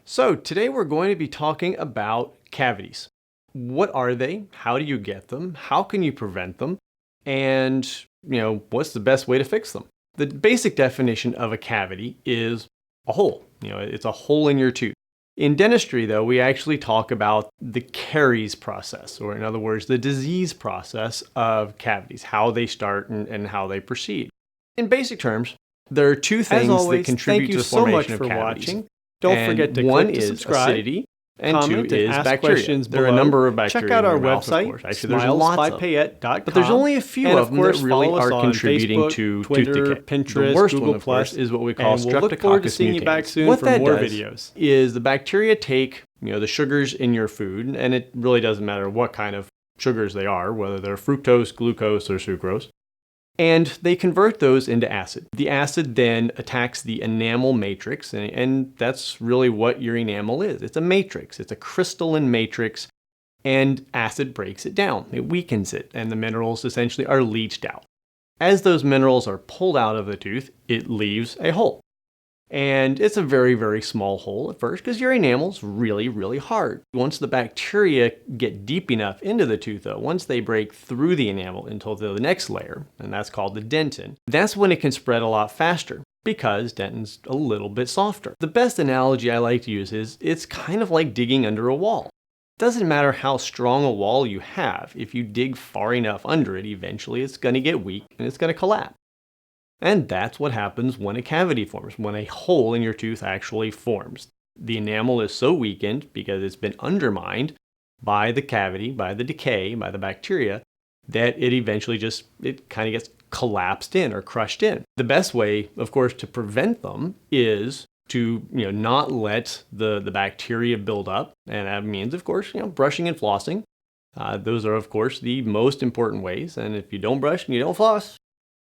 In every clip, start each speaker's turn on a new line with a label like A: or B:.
A: So today we're going to be talking about cavities. What are they? How do you get them? How can you prevent them? And, what's the best way to fix them? The basic definition of a cavity is a hole. It's a hole in your tooth. In dentistry, though, we actually talk about the caries process, or in other words, the disease process of cavities, how they start and how they proceed. In basic terms, there are two things that contribute to the formation of cavities.
B: Don't forget to
A: one
B: click to
A: is
B: subscribe,
A: acidity, and
B: comment,
A: two
B: and
A: is
B: ask
A: bacteria.
B: questions
A: There are a
B: below.
A: number of bacteria
B: Check out
A: in
B: our
A: your mouth, of
B: website,
A: course. Actually, there's lots of them.
B: smilesbypayette.com.
A: But there's only a few
B: and
A: of them that really
B: follow us
A: are
B: on
A: contributing
B: Facebook,
A: to
B: Twitter,
A: tooth decay.
B: Pinterest,
A: the worst
B: Google
A: one, of course,
B: Plus,
A: is what we call
B: and we'll look forward to
A: Streptococcus
B: seeing you back
A: mutans.
B: soon
A: What
B: for
A: that
B: more
A: does
B: videos.
A: is the bacteria take the sugars in your food, and it really doesn't matter what kind of sugars they are, whether they're fructose, glucose, or sucrose, and they convert those into acid. The acid then attacks the enamel matrix, and that's really what your enamel is. It's a matrix. It's a crystalline matrix, and acid breaks it down. It weakens it, and the minerals essentially are leached out. As those minerals are pulled out of the tooth, it leaves a hole. And it's a very, very small hole at first because your enamel's really, really hard. Once the bacteria get deep enough into the tooth, though, once they break through the enamel until the next layer, and that's called the dentin, that's when it can spread a lot faster because dentin's a little bit softer. The best analogy I like to use is it's kind of like digging under a wall. It doesn't matter how strong a wall you have. If you dig far enough under it, eventually it's going to get weak and it's going to collapse. And that's what happens when a cavity forms, when a hole in your tooth actually forms. The enamel is so weakened because it's been undermined by the cavity, by the decay, by the bacteria, that it eventually it kind of gets collapsed in or crushed in. The best way, of course, to prevent them is to not let the bacteria build up. And that means, of course, brushing and flossing. Those are, of course, the most important ways. And if you don't brush and you don't floss,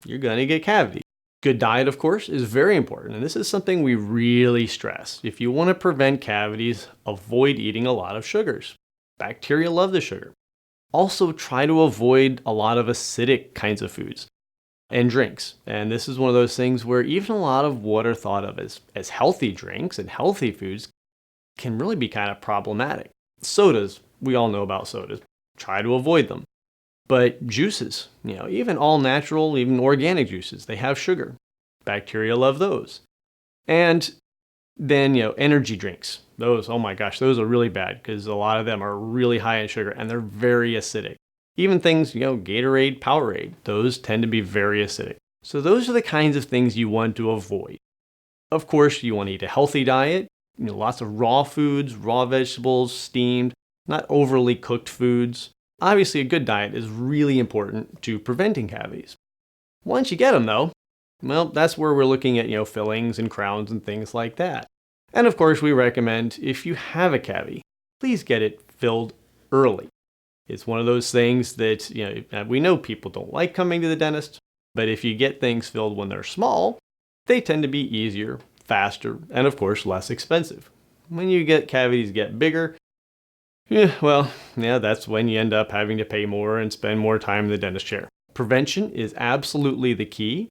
A: you're going to get cavities. Good diet, of course, is very important, and this is something we really stress. If you want to prevent cavities, avoid eating a lot of sugars. Bacteria love the sugar. Also, try to avoid a lot of acidic kinds of foods and drinks. And this is one of those things where even a lot of what are thought of as healthy drinks and healthy foods can really be kind of problematic. Sodas, we all know about sodas. Try to avoid them. But juices, even all natural, even organic juices, they have sugar. Bacteria love those. And then, energy drinks. Those, oh my gosh, those are really bad because a lot of them are really high in sugar and they're very acidic. Even things, Gatorade, Powerade, those tend to be very acidic. So those are the kinds of things you want to avoid. Of course, you want to eat a healthy diet, lots of raw foods, raw vegetables, steamed, not overly cooked foods. Obviously, a good diet is really important to preventing cavities. Once you get them, though, well, that's where we're looking at, fillings and crowns and things like that. And of course, we recommend if you have a cavity, please get it filled early. It's one of those things that, we know people don't like coming to the dentist, but if you get things filled when they're small, they tend to be easier, faster, and of course, less expensive. When you get cavities get bigger, that's when you end up having to pay more and spend more time in the dentist chair. Prevention is absolutely the key.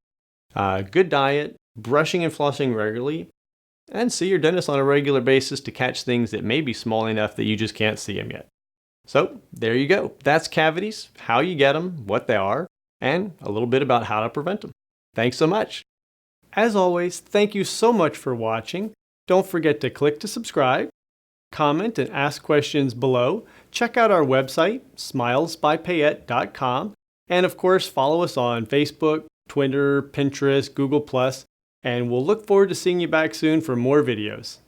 A: Good diet, brushing and flossing regularly, and see your dentist on a regular basis to catch things that may be small enough that you just can't see them yet. So there you go. That's cavities, how you get them, what they are, and a little bit about how to prevent them. Thanks so much.
B: As always, thank you so much for watching. Don't forget to click to subscribe. Comment and ask questions below. Check out our website, smilesbypayette.com. And of course, follow us on Facebook, Twitter, Pinterest, Google+, and we'll look forward to seeing you back soon for more videos.